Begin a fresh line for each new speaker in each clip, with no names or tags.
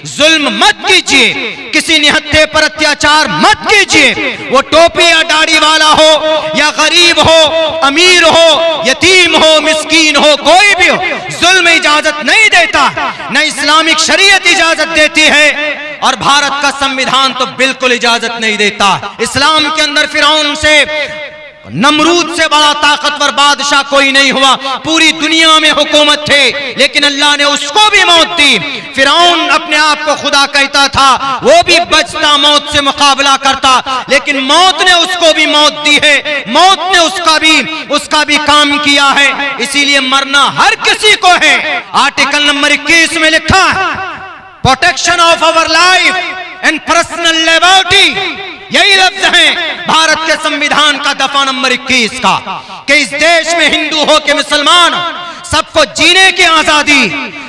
जुल्म मत कीजिए, किसी निहत्थे पर अत्याचार मत कीजिए, वो टोपी या दाढ़ी वाला हो या गरीब हो, अमीर हो, यतीम हो, मिस्कीन हो, कोई भी हो, जुल्म इजाजत नहीं देता, न इस्लामिक शरीयत इजाजत देती है और भारत का संविधान तो बिल्कुल इजाजत नहीं देता। इस्लाम के अंदर फिरौन से, नमरूद से बड़ा ताकतवर बादशाह कोई नहीं हुआ, पूरी दुनिया में हुकूमत थे, लेकिन अल्लाह ने उसको भी मौत दी। फिरौन अपने आप को खुदा कहता था, वो भी बचता, मौत से मुकाबला करता, लेकिन मौत ने उसको भी मौत दी है, मौत ने उसका भी काम किया है। इसीलिए मरना हर किसी को है। आर्टिकल नंबर 21 में लिखा है, protection of our life and personal liberty, यही लफ्ज हैं भारत के संविधान का दफा नंबर 21 का, कि इस देश में हिंदू हो के मुसलमान सबको जीने की आजादी,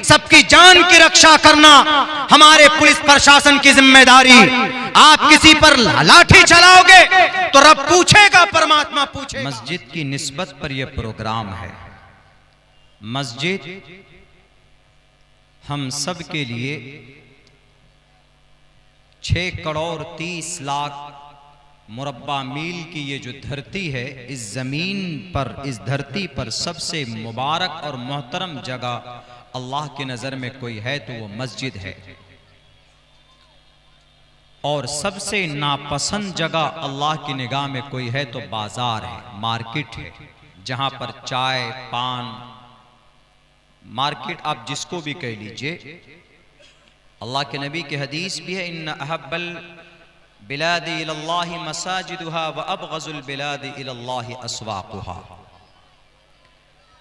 सबकी जान की रक्षा करना हमारे पुलिस प्रशासन की जिम्मेदारी। आप किसी पर लाठी चलाओगे तो रब पूछेगा, परमात्मा पूछेगा। मस्जिद की निस्बत पर यह प्रोग्राम है। मस्जिद हम सब के लिए 6 करोड़ 30 लाख मुरब्बा मील की ये जो धरती है, इस जमीन पर, इस धरती पर सबसे मुबारक और मोहतरम जगह अल्लाह की नजर में कोई है तो वो मस्जिद है, और सबसे नापसंद जगह अल्लाह की निगाह में कोई है तो बाजार है, मार्केट है, जहां पर चाय पान, मार्केट आप जिसको भी कह लीजिए। अल्लाह के नबी की हदीस भी है, इन्ना अहब्बल बिलादी इलल्लाहि मसाजिदुहा व अबगजुल बिलादी इलल्लाहि अस्वाकुहा।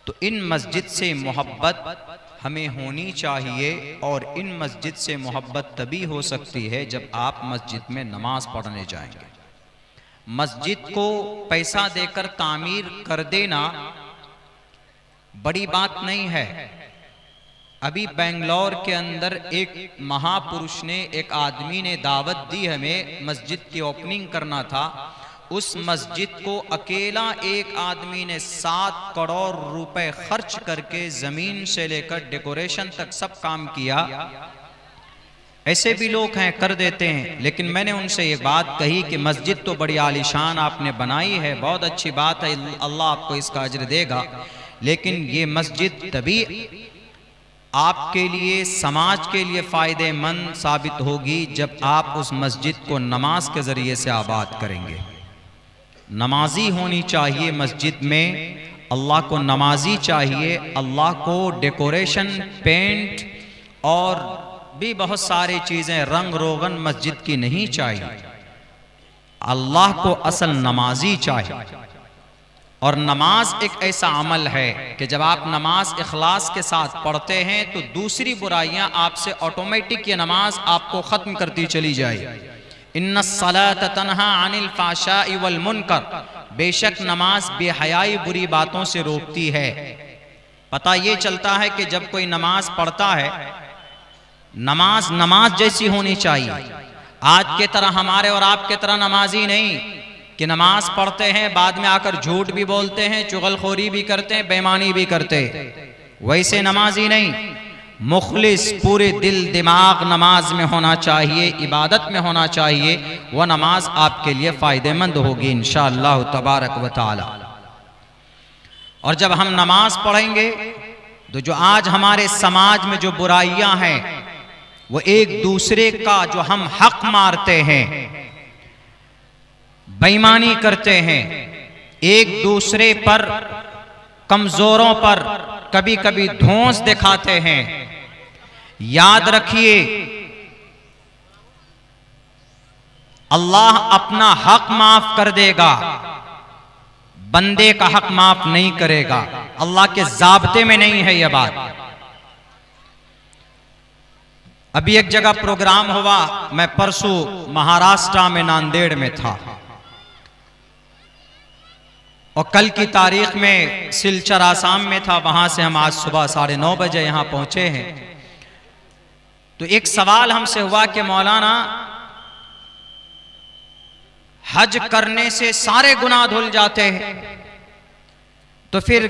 तो इन मस्जिद से मोहब्बत हमें होनी चाहिए, और इन मस्जिद से मोहब्बत तभी हो सकती है जब आप मस्जिद में नमाज पढ़ने जाएंगे। मस्जिद को पैसा देकर तामीर कर देना बड़ी बात नहीं है। अभी बेंगलोर के अंदर एक महापुरुष ने, एक आदमी ने दावत दी हमें, मस्जिद की ओपनिंग करना था। उस मस्जिद को अकेला एक आदमी ने 7 करोड़ रुपए खर्च करके जमीन से लेकर डेकोरेशन तक सब काम किया। ऐसे भी लोग हैं, कर देते हैं, लेकिन मैंने उनसे ये बात कही कि मस्जिद तो बड़ी आलीशान आपने बनाई है, बहुत अच्छी बात है, अल्लाह आपको इसका अज्र देगा, लेकिन ये मस्जिद तभी आपके लिए, समाज के लिए फ़ायदेमंद साबित होगी जब आप उस मस्जिद को नमाज के ज़रिए से आबाद करेंगे। नमाजी होनी चाहिए मस्जिद में, अल्लाह को नमाजी चाहिए, अल्लाह को डेकोरेशन, पेंट और भी बहुत सारी चीज़ें, रंग रोगन मस्जिद की नहीं चाहिए। अल्लाह को असल नमाजी चाहिए। और नमाज एक ऐसा अमल है कि जब आप नमाज इखलास के साथ पढ़ते हैं तो दूसरी बुराइयां आपसे ऑटोमेटिक, ये नमाज आपको ख़त्म करती चली जाए। इन्नस्सलात तन्हा अनिल फ़ाशाइ वल मुनकर, बेशक नमाज बेहयाई बुरी बातों से रोकती है। पता ये चलता है कि जब कोई नमाज पढ़ता है, नमाज जैसी होनी चाहिए। आज के तरह हमारे और आपके तरह नमाजी नहीं कि नमाज पढ़ते हैं, बाद में आकर झूठ भी बोलते हैं, चुगलखोरी भी करते हैं, बेईमानी भी करते हैं, वैसे नमाजी नहीं। मुखलिस, पूरे दिल दिमाग नमाज में होना चाहिए, इबादत में होना चाहिए, वह नमाज आपके लिए फ़ायदेमंद होगी इंशाअल्लाह तबारक व तआला। और जब हम नमाज पढ़ेंगे तो जो आज हमारे समाज में जो बुराइयां हैं, वो एक दूसरे का जो हम हक मारते हैं, बेईमानी करते हैं, एक दूसरे पर, कमजोरों पर कभी कभी धौंस दिखाते हैं, याद रखिए अल्लाह अपना हक माफ कर देगा, बंदे का हक माफ नहीं करेगा। अल्लाह के ज़ाब्ते में नहीं है यह बात। अभी एक जगह प्रोग्राम हुआ, मैं परसों महाराष्ट्र में नांदेड़ में था, और कल की तारीख में सिलचर आसाम में था। वहां से हम आज सुबह 9:30 बजे यहां पहुंचे हैं। तो एक सवाल हमसे हुआ कि मौलाना, हज करने से सारे गुनाह धुल जाते हैं, तो फिर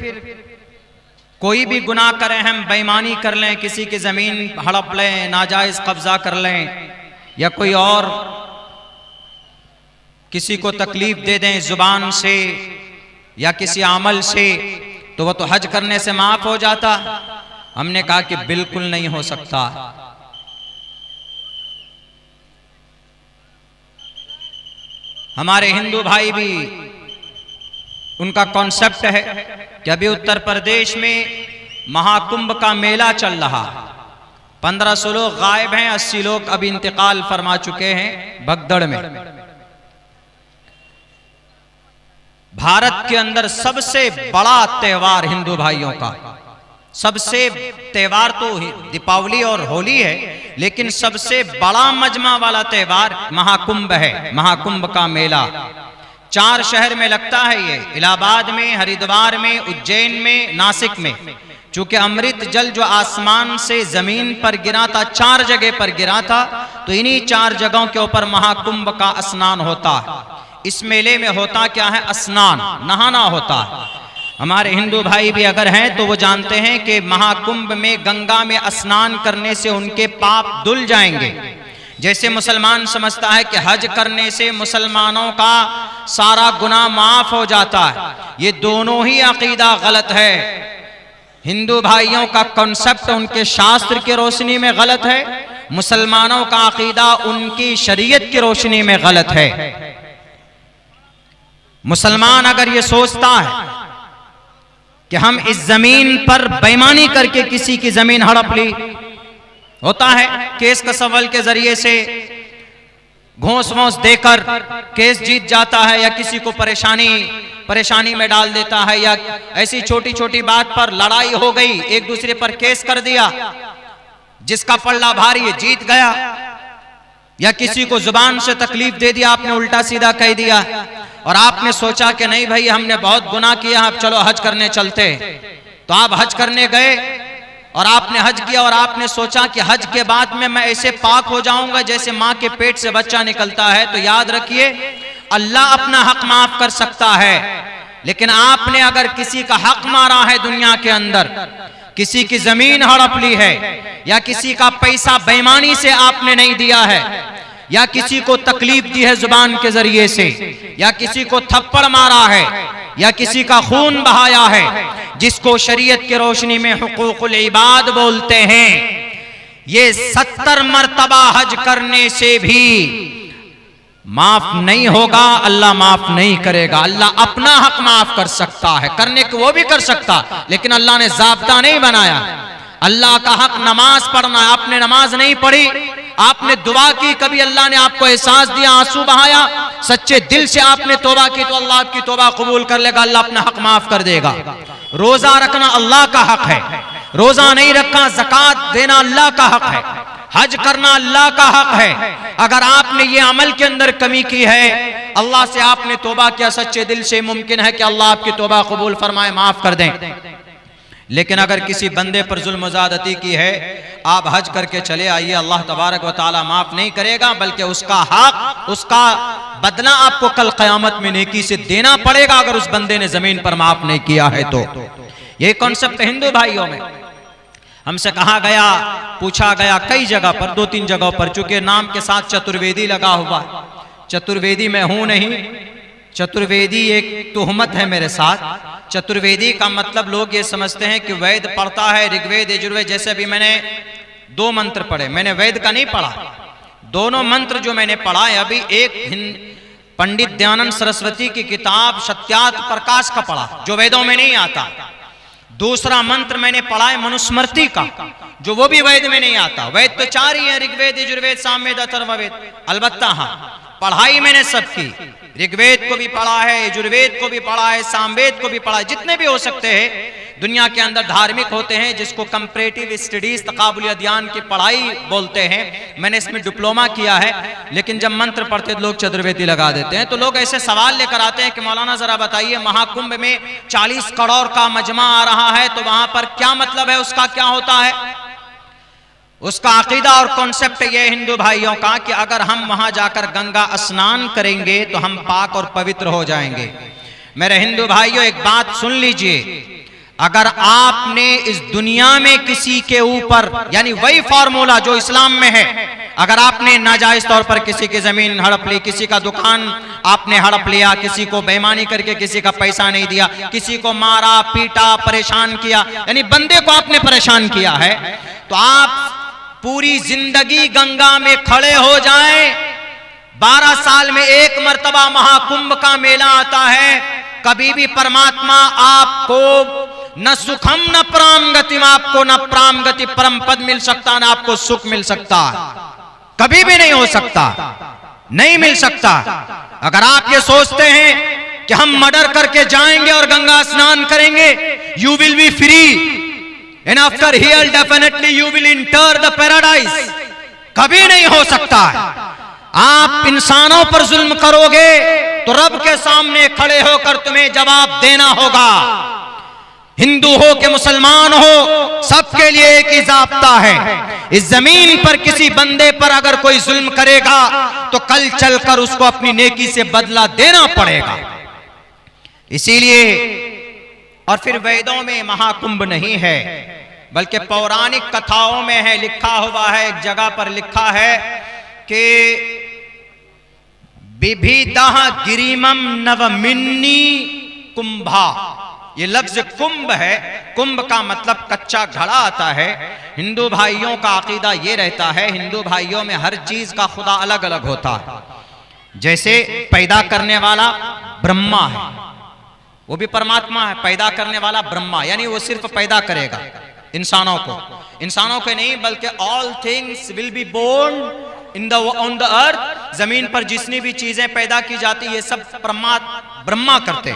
कोई भी गुनाह करें, हम बेईमानी कर लें, किसी की जमीन हड़प लें, नाजायज कब्जा कर लें, या कोई और किसी को तकलीफ दे दें जुबान से या किसी अमल से, तो वह तो हज करने से माफ हो जाता। हमने कहा कि बिल्कुल नहीं हो सकता। हमारे हिंदू भाई भी, उनका कॉन्सेप्ट है कि अभी उत्तर प्रदेश में महाकुंभ का मेला चल रहा, 1500 लोग गायब हैं, 80 लोग अभी इंतकाल फरमा चुके हैं भगदड़ में। भारत के अंदर सबसे बड़ा त्योहार हिंदू भाइयों का, सबसे त्योहार तो दीपावली और होली है, लेकिन सबसे बड़ा मजमा वाला त्योहार महाकुंभ है, महाकुंभ का मेला। 4 शहर में लगता है ये, इलाहाबाद में, हरिद्वार में, उज्जैन में, नासिक में। चूंकि अमृत जल जो आसमान से जमीन पर गिरा था, 4 जगह पर गिरा था, तो इन्हीं 4 जगहों के ऊपर महाकुंभ का स्नान होता है। इस मेले में होता क्या है? स्नान, नहाना होता है। हमारे हिंदू भाई भी अगर हैं तो वो जानते हैं कि महाकुंभ में गंगा में स्नान करने से उनके पाप धुल जाएंगे। जैसे मुसलमान समझता है कि हज करने से मुसलमानों का सारा गुनाह माफ हो जाता है, ये दोनों ही अकीदा गलत है। हिंदू भाइयों का कॉन्सेप्ट उनके शास्त्र की रोशनी में गलत है, मुसलमानों का अकीदा उनकी शरीयत की रोशनी में गलत है। मुसलमान अगर ये सोचता है कि हम इस जमीन पर बेईमानी करके किसी की जमीन हड़प ली, होता है केस कसवल के जरिए से घोंस वोंस देकर केस जीत जाता है, या किसी को परेशानी में डाल देता है, या ऐसी छोटी छोटी बात पर लड़ाई हो गई, एक दूसरे पर केस कर दिया, जिसका पल्ला भारी है जीत गया, या किसी को जुबान से तकलीफ दे दिया, आपने उल्टा सीधा कह दिया और आपने सोचा कि नहीं भाई हमने बहुत गुनाह किया, अब चलो हज करने चलते। तो आप हज करने गए और आपने हज किया और आपने सोचा कि हज के बाद में मैं ऐसे पाक हो जाऊंगा जैसे माँ के पेट से बच्चा निकलता है। तो याद रखिए, अल्लाह अपना हक माफ कर सकता है, लेकिन आपने अगर किसी का हक मारा है दुनिया के अंदर, किसी की जमीन हड़प ली है, या किसी का पैसा बेईमानी से आपने नहीं दिया है, या किसी को तकलीफ दी है जुबान के जरिए से, या किसी को थप्पड़ मारा है, या किसी का खून बहाया है, जिसको शरीयत की रोशनी में हुकूकुल इबाद बोलते हैं, ये 70 मर्तबा हज करने से भी माफ नहीं होगा, अल्लाह माफ नहीं करेगा। अल्लाह अपना हक माफ कर सकता है, करने को वो भी कर सकता, लेकिन अल्लाह ने ज़ाब्ता नहीं बनाया। अल्लाह का हक नमाज पढ़ना, आपने नमाज नहीं पढ़ी, आपने दुआ की, कभी अल्लाह ने आपको एहसास दिया, आंसू बहाया, सच्चे दिल से आपने तौबा की, तो अल्लाह आपकी तौबा कबूल कर लेगा, अल्लाह अपना हक माफ कर देगा। रोजा रखना अल्लाह का हक है, रोजा नहीं रखा, ज़कात देना अल्लाह का हक है, हज करना अल्लाह का हक है। अगर आपने ये अमल के अंदर कमी की है, अल्लाह से आपने तौबा किया सच्चे दिल से, मुमकिन है कि अल्लाह आपकी तौबा कबूल फरमाए, माफ कर दें। लेकिन अगर किसी बंदे पर जुल्म ज़्यादती की है, आप हज करके चले आइए, अल्लाह तबारक व तआला माफ नहीं करेगा, बल्कि उसका हक, उसका बदला आपको कल क़यामत में नेकी से देना पड़ेगा, अगर उस बंदे ने जमीन पर माफ नहीं किया है तो। ये कॉन्सेप्ट हिंदू भाइयों में हमसे कहा गया, पूछा गया कई जगह पर, 2-3 जगहों पर, चूंकि नाम के साथ चतुर्वेदी लगा हुआ, चतुर्वेदी मैं हूं नहीं, चतुर्वेदी एक तुहमत है मेरे साथ। चतुर्वेदी का मतलब लोग ये समझते हैं कि वैद पढ़ता है, ऋग्वेद यजुर्वेद, जैसे अभी मैंने 2 मंत्र पढ़े, मैंने वैद का नहीं पढ़ा, दोनों मंत्र जो मैंने पढ़ा है, अभी एक पंडित दयानंद सरस्वती की किताब सत्यार्थ प्रकाश का पढ़ा, जो वेदों में नहीं आता। दूसरा मंत्र मैंने पढ़ा है मनुस्मृति का, जो वो भी वेद में नहीं आता। वेद तो 4 ही है, ऋग्वेद यजुर्वेद सामवेद अथर्ववेद। अलबत्ता हाँ, पढ़ाई मैंने सब की, ऋग्वेद को भी पढ़ा है, यजुर्वेद को भी पढ़ा है, सामवेद को भी पढ़ा है, जितने भी हो सकते हैं दुनिया के अंदर धार्मिक होते हैं, जिसको कंपैरेटिव स्टडीज, तकाबुली अध्ययन की पढ़ाई बोलते हैं, मैंने इसमें डिप्लोमा किया है। लेकिन जब मंत्र पढ़ते लोग चतुर्वेदी लगा देते हैं, तो लोग ऐसे सवाल लेकर आते हैं कि मौलाना जरा बताइए, महाकुंभ में 40 करोड़ का मजमा आ रहा है, तो वहां पर क्या मतलब है, उसका क्या होता है? उसका अकीदा और कॉन्सेप्ट ये हिंदू भाइयों का कि अगर हम वहां जाकर गंगा स्नान करेंगे तो हम पाक और पवित्र हो जाएंगे। मेरे हिंदू भाइयों, एक बात सुन लीजिए, अगर आपने इस दुनिया में किसी के ऊपर, यानी वही फॉर्मूला जो इस्लाम में है, अगर आपने नाजायज तौर पर किसी की जमीन हड़प ली, किसी का दुकान आपने हड़प लिया, किसी को बेईमानी करके किसी का पैसा नहीं दिया, किसी को मारा पीटा परेशान किया, यानी बंदे को आपने परेशान किया है, तो आप पूरी जिंदगी गंगा में खड़े हो जाएं। 12 साल में एक मर्तबा महाकुंभ का मेला आता है, कभी भी परमात्मा आपको न सुखम न प्राम गति, आपको न प्राम गति परम पद मिल सकता, न आपको सुख मिल सकता, कभी भी नहीं हो सकता, नहीं मिल सकता। अगर आप ये सोचते हैं कि हम मर्डर करके जाएंगे और गंगा स्नान करेंगे, you will be free and after here definitely you will enter the paradise, कभी नहीं हो सकता। आप इंसानों पर जुल्म करोगे तो रब के सामने खड़े होकर तुम्हें जवाब देना होगा। हिंदू हो कि मुसलमान हो, सबके लिए एक ही ज़ाब्ता है। इस जमीन पर किसी बंदे पर अगर कोई जुल्म करेगा तो कल चलकर उसको अपनी नेकी से बदला देना पड़ेगा। इसीलिए, और फिर वेदों में महाकुंभ नहीं है, बल्कि पौराणिक कथाओं में है, लिखा हुआ है, एक जगह पर लिखा है कि बिभिदः गिरिमं नवमिन्नी कुंभा। ये लफ्ज कुंभ है, कुंभ का मतलब कच्चा घड़ा आता है। हिंदू भाइयों का अकीदा ये रहता है, हिंदू भाइयों में हर चीज का खुदा अलग अलग होता है। जैसे पैदा करने वाला ब्रह्मा है, वो भी परमात्मा है, पैदा करने वाला ब्रह्मा, यानी वो सिर्फ पैदा करेगा इंसानों को नहीं, बल्कि all things will be born on the earth, जमीन पर जितनी भी चीजें पैदा की जाती ये सब ब्रह्मा करते।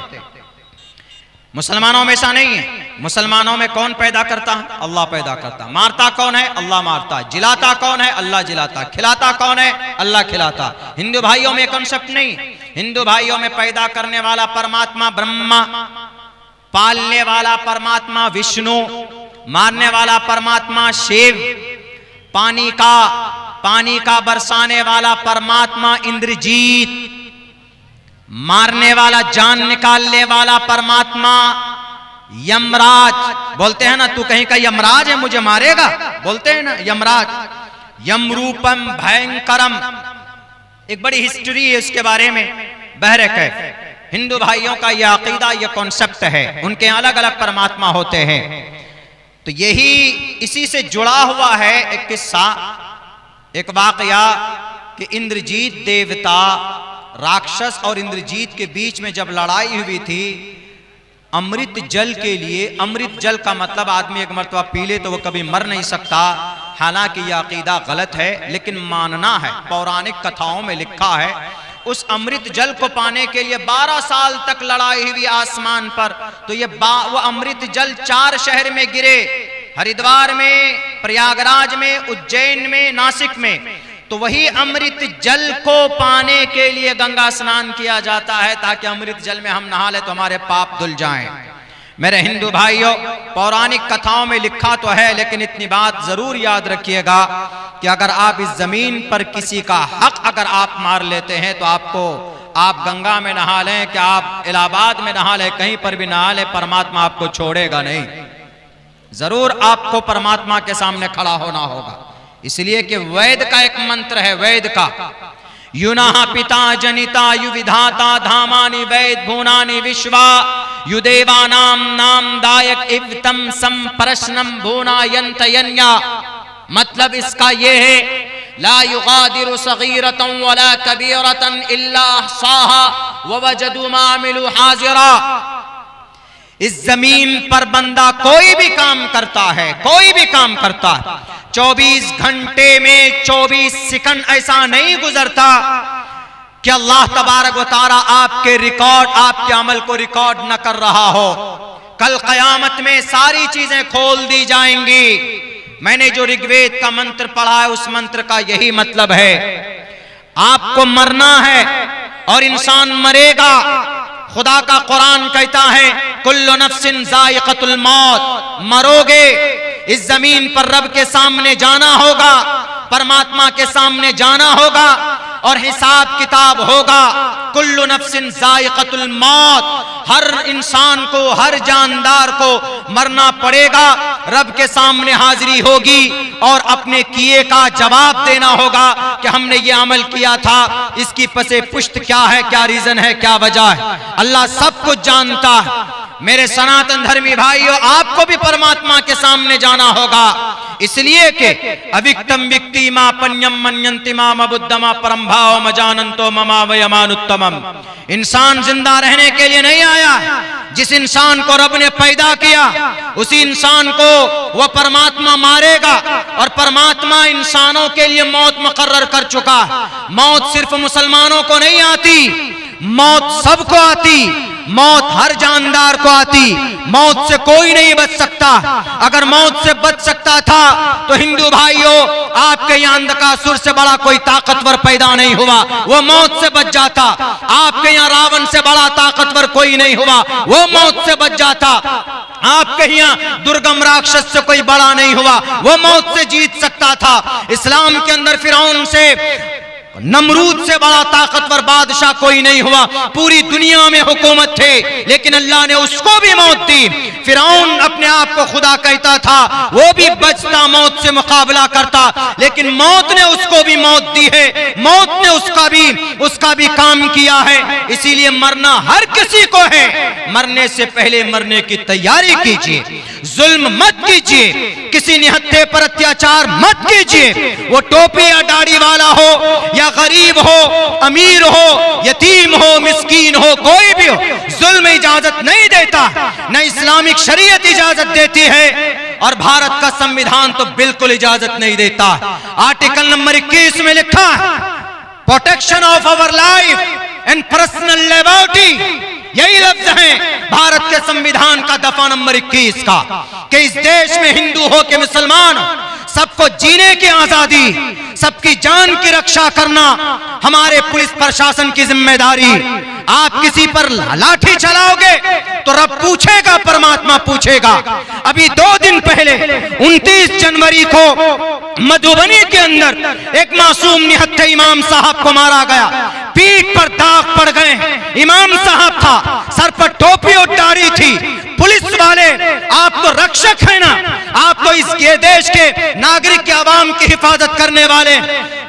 मुसलमानों में ऐसा नहीं है। मुसलमानों में कौन पैदा करता है? अल्लाह पैदा करता। मारता कौन है? अल्लाह मारता। जिलाता कौन है? अल्लाह जिलाता। खिलाता कौन है? अल्लाह खिलाता। हिंदू भाइयों में कॉन्सेप्ट नहीं। हिंदू भाइयों में पैदा करने वाला परमात्मा ब्रह्मा, पालने वाला परमात्मा विष्णु, मारने वाला परमात्मा शिव, पानी का बरसाने वाला परमात्मा इंद्रजीत, मारने वाला जान निकालने वाला परमात्मा यमराज। बोलते हैं ना, तू कहीं का यमराज है मुझे मारेगा, बोलते हैं ना यमराज। यमरूपम भयंकरम, एक बड़ी हिस्ट्री है उसके बारे में, बहरक है। हिंदू भाइयों का यह अकीदा, यह कॉन्सेप्ट है, उनके अलग अलग परमात्मा होते हैं। तो यही इसी से जुड़ा हुआ है एक किस्सा, एक वाकया कि इंद्रजीत देवता, राक्षस और इंद्रजीत के बीच में जब लड़ाई हुई थी अमृत जल के लिए। अमृत जल का मतलब आदमी एक मर्तबा पी ले तो वो कभी मर नहीं सकता। हालांकि यह अकीदा गलत है, लेकिन मानना है, पौराणिक कथाओं में लिखा है। उस अमृत जल को पाने के लिए 12 साल तक लड़ाई हुई आसमान पर। तो ये वो अमृत जल 4 शहर में गिरे, हरिद्वार में, प्रयागराज में, उज्जैन में, नासिक में। तो वही अमृत जल को पाने के लिए गंगा स्नान किया जाता है, ताकि अमृत जल में हम नहा ले तो हमारे पाप धुल जाएं। मेरे हिंदू भाइयों, पौराणिक कथाओं में लिखा तो है, लेकिन इतनी बात जरूर याद रखिएगा कि अगर आप इस जमीन पर किसी का हक अगर आप मार लेते हैं तो आप गंगा में नहा लें, कि आप इलाहाबाद में नहा लें, कहीं पर भी नहा लें, परमात्मा आपको छोड़ेगा नहीं। जरूर आपको परमात्मा के सामने खड़ा होना होगा। इसलिए कि वेद का एक मंत्र है, वेद का, युना पिता जनिता युविधाता धामानि वैद भुवनानि विश्वा युदेवानाम नाम दायक इवतम संप्रश्नम भुवनायंत यन्या। मतलब इसका यह है, ला युगादिरु सगीरतन वला कबीरतन इल्ला अहसाहा ववजदू मा अमिलू हाजिरा। इस जमीन पर बंदा कोई भी काम करता है, कोई भी काम करता है, 24 घंटे में 24 सेकंड ऐसा नहीं गुजरता कि अल्लाह तबारक व तआला आपके रिकॉर्ड, आपके अमल को रिकॉर्ड न कर रहा हो। कल कयामत में सारी चीजें खोल दी जाएंगी। मैंने जो ऋग्वेद का मंत्र पढ़ा है, उस मंत्र का यही मतलब है। आपको मरना है और इंसान मरेगा। खुदा का कुरान कहता है, कुल्लु नफ्सिन जायक़तुल मौत, मरोगे। इस जमीन पर रब के सामने जाना होगा, परमात्मा के सामने जाना होगा और हिसाब किताब होगा। कुल्लु नफ्सिन ज़ाइक़तुल मौत, हर इंसान को, हर जानदार को मरना पड़ेगा। रब के सामने हाजिरी होगी और अपने किए का जवाब देना होगा कि हमने ये अमल किया था, इसकी पसे पुश्त क्या है, क्या रीजन है, क्या वजह है। अल्लाह सब कुछ जानता है। मेरे सनातन धर्मी भाइयों, आपको भी परमात्मा के सामने जाना होगा, इसलिए कि अविक्तम विक्ति मा पन्यम मन्यन्ति मा मबुद्धमा परम भाव मजानंतो ममा वयमानुत्तमम। इंसान जिंदा रहने के लिए नहीं आया। जिस इंसान को रब ने पैदा किया उसी इंसान को वह परमात्मा मारेगा, और परमात्मा इंसानों के लिए मौत मुकर्रर कर चुका। मौत सिर्फ मुसलमानों को नहीं आती, मौत सबको आती, मौत हर जानदार को आती। मौत से कोई नहीं बच सकता। अगर मौत से बच सकता था तो हिंदू भाइयों, आपके यहाँ अंधकासुर से बड़ा कोई ताकतवर पैदा नहीं हुआ, वो मौत से बच जाता। आपके यहाँ रावण से बड़ा ताकतवर कोई नहीं हुआ, वो मौत से बच जाता। आपके यहाँ दुर्गम राक्षस से कोई बड़ा नहीं हुआ, वो मौत से जीत सकता था। इस्लाम के अंदर फिरौन से, नमरूद से बड़ा ताकतवर बादशाह कोई नहीं हुआ। पूरी दुनिया में हुकूमत थे, लेकिन अल्लाह ने उसको भी मौत दी। फिरौन अपने आप को खुदा कहता था, वो भी बचता, मौत से मुकाबला करता, लेकिन मौत ने उसको भी मौत दी है। मौत ने उसका भी काम किया है। इसीलिए मरना हर किसी को है। मरने से पहले मरने की तैयारी कीजिए। जुल्म मत कीजिए, किसी निहत्थे पर अत्याचार मत कीजिए। वो टोपी या दाढ़ी वाला हो या गरीब हो, अमीर हो, यतीम हो, मिस्कीन हो, कोई भी हो, जुल्म इजाजत नहीं देता, न इस्लामिक शरीयत इजाजत देती है, और भारत का संविधान तो बिल्कुल इजाजत नहीं देता। आर्टिकल नंबर 21 में लिखा है, protection of our life and personal liberty. यही लफ्ज है भारत के संविधान का दफा नंबर 21 का, कि इस देश में हिंदू हो के मुसलमान सबको जीने की आजादी, सबकी जान की रक्षा करना हमारे पुलिस प्रशासन की जिम्मेदारी। आप किसी पर लाठी चलाओगे तो रब पूछेगा, परमात्मा पूछेगा। अभी 2 दिन पहले 29 जनवरी को मधुबनी के अंदर एक मासूम निहत्थे इमाम साहब को मारा गया। पीठ पर दाग पड़ गए। इमाम साहब था, सर पर टोपी और दाढ़ी थी। पुलिस वाले, आप तो रक्षक है ना, आप तो इस देश के नागरिक के आवाम की हिफाजत करने वाले।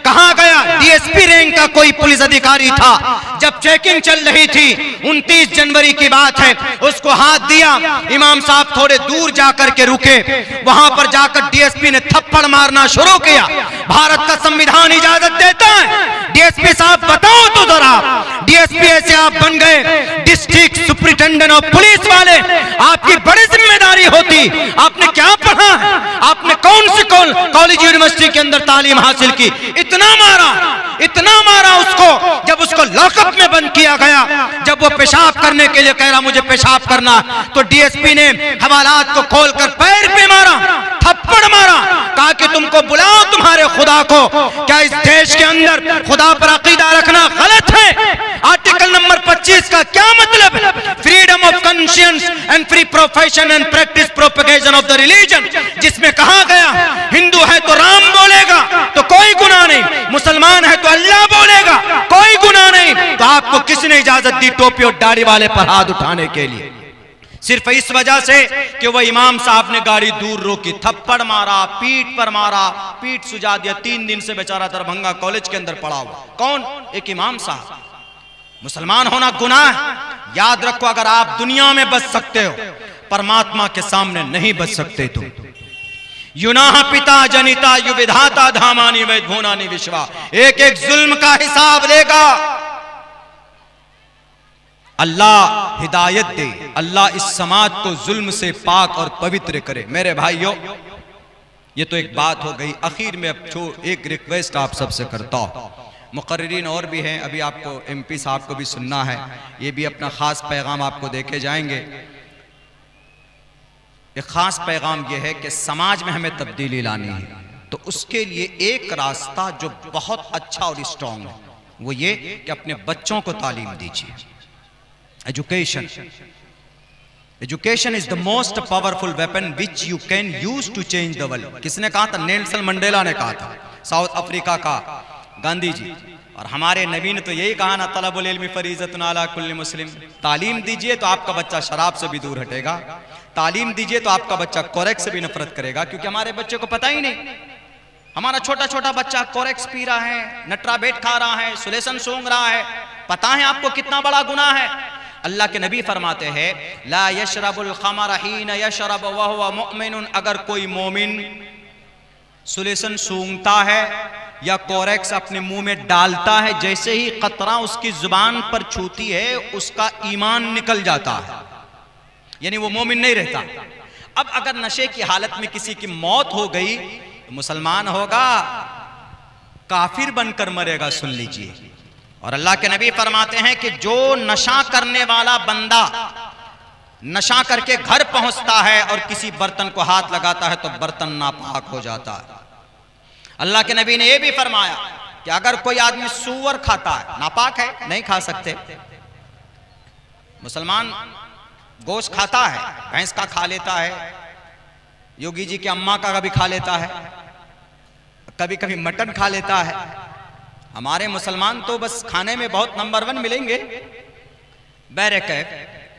कहां गया? डीएसपी रैंक का कोई पुलिस अधिकारी था। जब चेकिंग चल रही थी, 29 जनवरी की बात है, उसको हाथ दिया। इमाम साहब थोड़े दूर जाकर के रुके। वहां पर जाकर डीएसपी ने थप्पड़ मारना शुरू किया। भारत का संविधान इजाजत देता है? डीएसपी साहब बताओ तो जरा, डीएसपी ऐसे आप बन गए, डिस्ट्रिक्ट सुपरिटेंडेंट ऑफ पुलिस वाले, आपकी बड़ी जिम्मेदारी होती। आपने क्या पढ़ा है? आपने कौन सी कॉलेज यूनिवर्सिटी के अंदर तालीम हासिल की? इतना मारा उसको। जब उसको लॉकअप में बंद किया गया, जब वो पेशाब करने के लिए कह रहा मुझे पेशाब करना, तो डीएसपी ने हवालात को खोलकर पैर पे मारा, थप्पड़ मारा, कहा कि तुमको बुलाओ तुम्हारे खुदा को। क्या इस देश के अंदर खुदा पर अकीदा रखना गलत है? आर्टिकल नंबर 25 का क्या मतलब है? Freedom of conscience and free profession and practice propagation of the religion, जिसमें कहा गया हिंदू है तो राम बोलेगा तो कोई गुनाह नहीं, मुसलमान है तो अल्लाह बोलेगा कोई गुनाह नहीं। तो आपको किसने इजाजत दी टोपी और दाढ़ी वाले पर हाथ उठाने के लिए? सिर्फ इस वजह से कि वह इमाम साहब ने गाड़ी दूर रोकी, थप्पड़ मारा, पीठ पर मारा, पीठ सुजा दिया। 3 दिन से बेचारा दरभंगा कॉलेज के अंदर पड़ा हुआ। कौन? एक इमाम साहब। मुसलमान होना गुनाह है। याद रखो, अगर आप दुनिया में बच सकते हो, परमात्मा के सामने नहीं बच सकते तुम। युनाह पिता जनिता यु विधाता धामानी वैद भूनानी विश्वा। एक एक जुल्म का हिसाब लेगा। अल्लाह हिदायत दे, अल्लाह इस समाज को जुल्म से पाक और पवित्र करे। मेरे भाइयों, ये तो एक बात हो गई। आखिर में अब एक रिक्वेस्ट आप सबसे करता हूं। मुकर्रिरीन और भी हैं, अभी आपको एमपी साहब को भी सुनना है, ये भी अपना खास पैगाम आपको देके जाएंगे। एक खास पैगाम यह है कि समाज में हमें तब्दीली लानी है, तो उसके लिए एक रास्ता जो बहुत अच्छा और स्ट्रॉन्ग है, वो ये कि अपने बच्चों को तालीम दीजिए। Education is the most powerful weapon which you can use to change the world. किसने कहा था? नेल्सन मंडेला ने कहा था, साउथ अफ्रीका का गांधी जी। और हमारे नबी ने तो यही कहा ना, तलबुल इल्मी फरीज़तुन अला कुल्ली मुस्लिम। तालीम दीजिए तो आपका बच्चा शराब से भी दूर हटेगा, तालीम दीजिए तो आपका बच्चा कोरेक्स से भी नफरत करेगा। क्योंकि हमारे बच्चे को पता ही नहीं, हमारा छोटा छोटा बच्चा कोरेक्स पी रहा है, नट्राबेट खा रहा है, सुलेसन सूंघ रहा है। पता है आपको कितना बड़ा गुनाह है। अल्लाह के नबी फरमाते हैं, ला यशरबुल खमर हीन यशरब वहुव मुमिनुन, अगर कोई मोमिन सुलेसन सूंघता है या कोरेक्स अपने मुंह में डालता है, जैसे ही कतरा उसकी जुबान पर छूती है उसका ईमान निकल जाता है, यानी वो मोमिन नहीं रहता। अब अगर नशे की हालत में किसी की मौत हो गई तो मुसलमान होगा, काफिर बनकर मरेगा, सुन लीजिए। और अल्लाह के नबी फरमाते हैं कि जो नशा करने वाला बंदा नशा करके घर पहुंचता है और किसी बर्तन को हाथ लगाता है तो बर्तन नापाक हो जाता है। अल्लाह के नबी ने यह भी फरमाया कि अगर कोई आदमी सूअर खाता है, नापाक है, नहीं खा सकते। मुसलमान गोश्त खाता है, भैंस का खा लेता है, योगी जी की अम्मा का कभी खा लेता है, कभी कभी मटन खा लेता है। हमारे मुसलमान तो बस खाने में बहुत नंबर 1 मिलेंगे, बैरकैफ,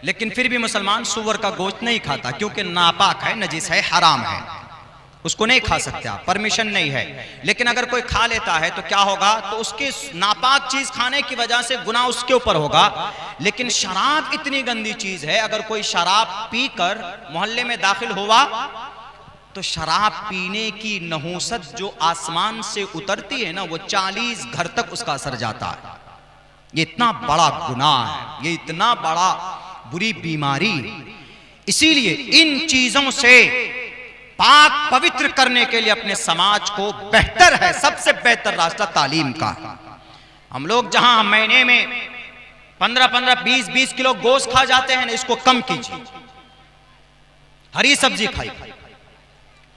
लेकिन फिर भी मुसलमान सूअर का गोश्त नहीं खाता क्योंकि नापाक है, नजीस है, हराम है, उसको नहीं खा सकते आप, परमिशन नहीं है। लेकिन अगर कोई खा लेता है तो क्या होगा, तो उसकी नापाक चीज खाने की वजह से गुनाह उसके ऊपर होगा। लेकिन शराब इतनी गंदी चीज है, अगर कोई शराब पीकर मोहल्ले में दाखिल हुआ तो शराब पीने की नहूसत जो आसमान से उतरती है ना, वो 40 घर तक उसका असर जाता है। ये इतना बड़ा गुनाह है, ये इतना बड़ा बुरी बीमारी। इसीलिए इन चीजों से पाक पवित्र करने के लिए अपने समाज को बेहतर है, सबसे बेहतर रास्ता तालीम का। हम लोग जहां महीने में 15-15, 20-20 किलो गोश्त खा जाते हैं ना, इसको कम कीजिए, हरी सब्जी खाइए,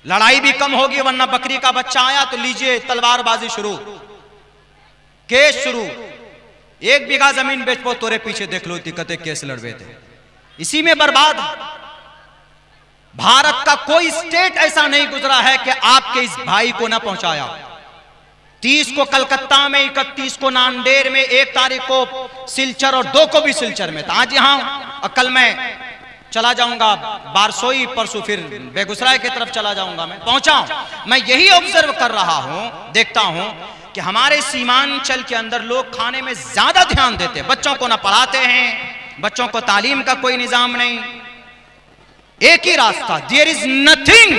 लड़ाई भी कम होगी। वरना बकरी का बच्चा आया तो लीजिए तलवारबाजी शुरू, केस शुरू, 1 बीघा जमीन बेच तोरे पीछे देख लो, दिक्कतें केस लड़वे थे, इसी में बर्बाद। भारत का कोई स्टेट ऐसा नहीं गुजरा है कि आपके इस भाई को ना पहुंचाया। 30 को कलकत्ता में, 31 को नांदेड़ में, 1 तारीख को सिलचर और 2 को भी सिलचर में था। आज यहां कल मैं चला जाऊंगा बारसोई, परसों फिर बेगूसराय की तरफ चला जाऊंगा, मैं पहुंचा हूं। मैं यही ऑब्जर्व कर रहा हूं, देखता हूं कि हमारे सीमांचल के अंदर लोग खाने में ज्यादा ध्यान देते हैं, बच्चों को ना पढ़ाते हैं, बच्चों को तालीम का कोई निजाम नहीं। एक ही रास्ता, there is nothing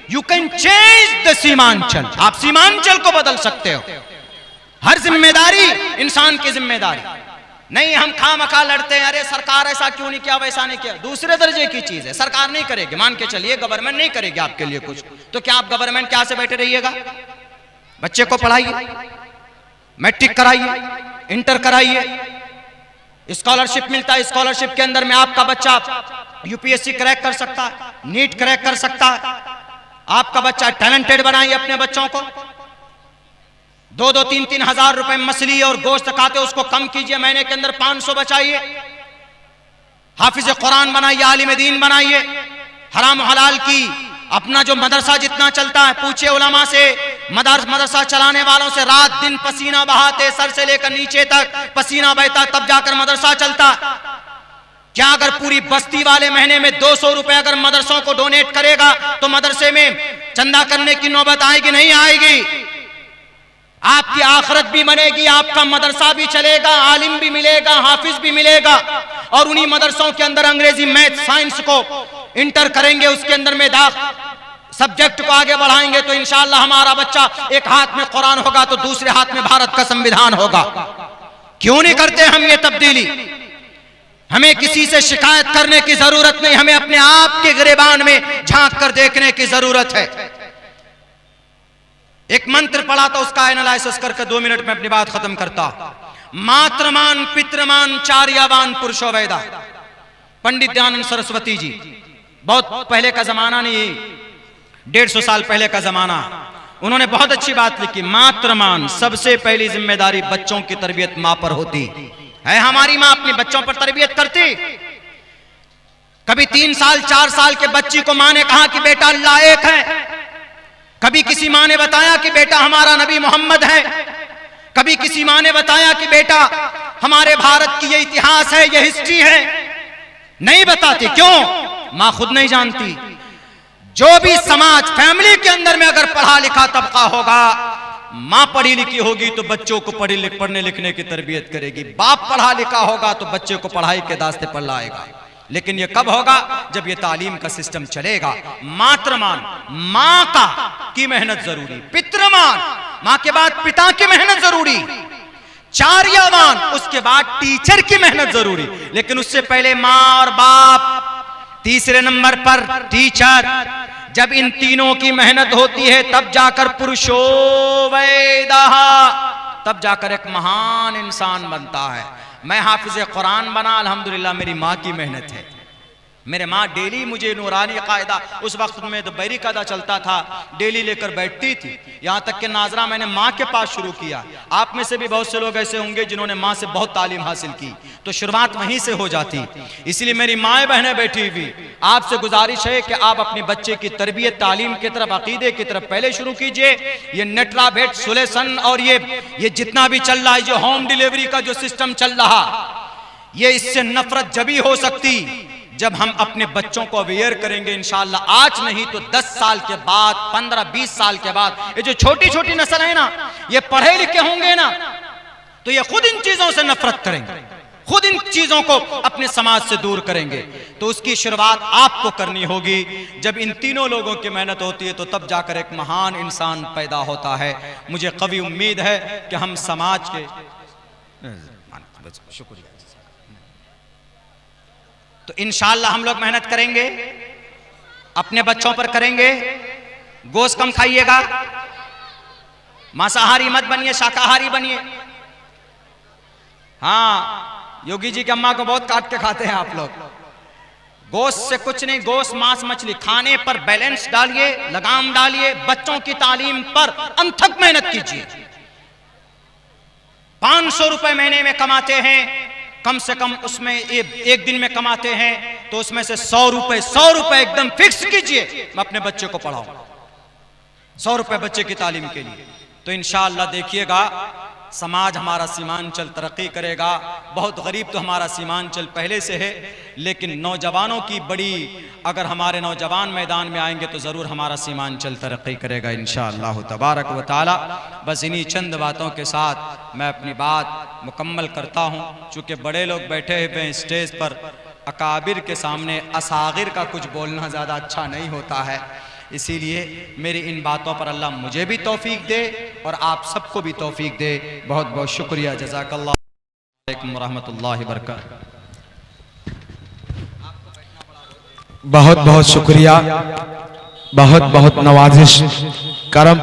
you can change the Seemanchal, आप सीमांचल को बदल सकते हो। हर जिम्मेदारी इंसान की जिम्मेदारी नहीं। हम खामखा लड़ते हैं, अरे सरकार ऐसा क्यों नहीं किया, वैसा नहीं किया, दूसरे दर्जे की चीज है। सरकार नहीं करेगी, मान के चलिए गवर्नमेंट नहीं करेगी आपके लिए कुछ, तो क्या आप गवर्नमेंट क्या से बैठे रहिएगा? बच्चे को पढ़ाइए, मैट्रिक कराइए, इंटर कराइए, स्कॉलरशिप मिलता है, स्कॉलरशिप के अंदर में आपका बच्चा यूपीएससी क्रैक कर सकता है, नीट क्रैक कर सकता है। आपका बच्चा टैलेंटेड बनाइए अपने बच्चों को। 2-2, 3-3 हजार रुपए मछली और गोश्त खाते, उसको कम कीजिए, महीने के अंदर 500 बचाइए। हाफिज कुरान बनाइए, आलिम दीन बनाइए। हराम हलाल की अपना जो मदरसा जितना चलता है, पूछिए उलमा से, मदरसा चलाने वालों से, रात दिन पसीना बहाते, सर से लेकर नीचे तक पसीना बहता, तब जाकर मदरसा चलता। क्या अगर पूरी बस्ती वाले महीने में 200 रुपए अगर मदरसों को डोनेट करेगा तो मदरसे में चंदा करने की नौबत आएगी? नहीं आएगी। आपकी आखिरत भी बनेगी, आपका मदरसा भी चलेगा, आलिम भी मिलेगा, हाफिज भी मिलेगा। और उन्हीं मदरसों के अंदर अंग्रेजी, मैथ, साइंस को इंटर करेंगे, उसके अंदर में सब्जेक्ट को आगे बढ़ाएंगे तो इंशाअल्लाह हमारा बच्चा एक हाथ में कुरान होगा तो दूसरे हाथ में भारत का संविधान होगा। क्यों नहीं करते हम ये तब्दीली? हमें किसी से शिकायत करने की जरूरत नहीं, हमें अपने आप के गिरेबान में झांक कर देखने की जरूरत है। एक मंत्र पढ़ा था, उसका एनालिसिस करके 2 मिनट में अपनी बात खत्म करता। मातृमान पितृमान चार्यवान पुरुषो वेदा, पंडित दयानंद सरस्वती जी, बहुत पहले का जमाना नहीं, 150 साल पहले का जमाना। उन्होंने बहुत अच्छी बात लिखी, मातृमान, सबसे पहली जिम्मेदारी बच्चों की तरबियत मां पर होती है। हमारी मां अपने बच्चों पर तरबियत करती। कभी 3 साल 4 साल के बच्ची को मां ने कहा कि बेटा अल्लाह एक है, कभी किसी मां ने बताया कि बेटा हमारा नबी मोहम्मद है, किसी माँ ने बताया कि बेटा हमारे भारत की ये इतिहास है, ये हिस्ट्री है? नहीं बताती। क्यों? माँ खुद नहीं जानती। जो भी समाज फैमिली के अंदर में अगर पढ़ा लिखा तबका होगा, माँ पढ़ी लिखी होगी तो बच्चों को पढ़ने लिखने की तरबियत करेगी। बाप पढ़ा लिखा होगा तो बच्चे को पढ़ाई के दास्ते पर लाएगा। लेकिन ये कब होगा? जब ये तालीम का सिस्टम चलेगा। मातृमान, माँ का की मेहनत जरूरी, पितृमान, माँ के बाद पिता की मेहनत जरूरी, चार्यमान, उसके बाद टीचर की मेहनत जरूरी। लेकिन उससे पहले माँ और बाप, तीसरे नंबर पर टीचर। जब इन तीनों की मेहनत होती है तब जाकर पुरुषो वैदः, तब जाकर एक महान इंसान बनता है। मैं हाफिज कुरान बना अल्हम्दुलिल्लाह मेरी माँ की मेहनत है। मेरे माँ डेली मुझे नूरानी कायदा, उस वक्त में तो बैरी कायदा चलता था, डेली लेकर बैठती थी। यहाँ तक कि नाजरा मैंने माँ के पास शुरू किया। आप में से भी बहुत से लोग ऐसे होंगे जिन्होंने माँ से बहुत तालीम हासिल की, तो शुरुआत वहीं से हो जाती। इसलिए मेरी माएँ बहनें बैठी हुई, आपसे गुजारिश है कि आप अपने बच्चे की तरबियत तालीम की तरफ, अकीदे की तरफ पहले शुरू कीजिए। ये नेट्रा भेट सुलेसन और ये जितना भी चल रहा है, जो होम डिलीवरी का जो सिस्टम चल रहा, ये इससे नफरत जब ही हो सकती जब हम अपने बच्चों को अवेयर करेंगे इंशाअल्लाह। आज नहीं तो 10 साल के बाद, 15-20 साल के बाद, ये जो छोटी छोटी नस्ल है ना, ये पढ़े लिखे होंगे ना, तो ये खुद इन चीजों से नफरत करेंगे, खुद इन चीजों को अपने समाज से दूर करेंगे। तो उसकी शुरुआत आपको करनी होगी। जब इन तीनों लोगों की मेहनत होती है तो तब जाकर एक महान इंसान पैदा होता है। मुझे कभी उम्मीद है कि हम समाज के, शुक्रिया, तो इंशाअल्लाह हम लोग मेहनत करेंगे, अपने बच्चों पर करेंगे। गोश्त कम खाइएगा, मांसाहारी मत बनिए, शाकाहारी बनिए। हाँ, योगी जी की अम्मा को बहुत काट के खाते हैं आप लोग। गोश्त से कुछ नहीं, गोश्त, मांस, मछली खाने पर बैलेंस डालिए, लगाम डालिए। बच्चों की तालीम पर अनथक मेहनत कीजिए। 500 रुपए महीने में कमाते हैं, कम से कम उसमें एक दिन में कमाते हैं, तो उसमें से 100 रुपए एकदम फिक्स कीजिए, मैं अपने बच्चे को पढ़ाऊं। 100 रुपए बच्चे की तालीम के लिए। तो इंशाअल्लाह देखिएगा समाज हमारा सीमांचल तरक्की करेगा। बहुत गरीब तो हमारा सीमांचल पहले से है, लेकिन नौजवानों की बड़ी, अगर हमारे नौजवान मैदान में आएंगे तो ज़रूर हमारा सीमांचल तरक्की करेगा इंशाअल्लाह तबारक व तआला। बस इन्हीं चंद बातों के साथ मैं अपनी बात मुकम्मल करता हूँ। चूँकि बड़े लोग बैठे हुए हैं स्टेज पर, अकाबिर के सामने असागिर का कुछ बोलना ज़्यादा अच्छा नहीं होता है। इसीलिए मेरी इन बातों पर अल्लाह मुझे भी तौफीक दे और आप सबको भी तौफीक दे। बहुत बहुत शुक्रिया। जज़ाकल्लाह अलैकुम रहमतुल्लाहि बरकातहू।
बहुत बहुत शुक्रिया, बहुत बहुत नवाजिश करम।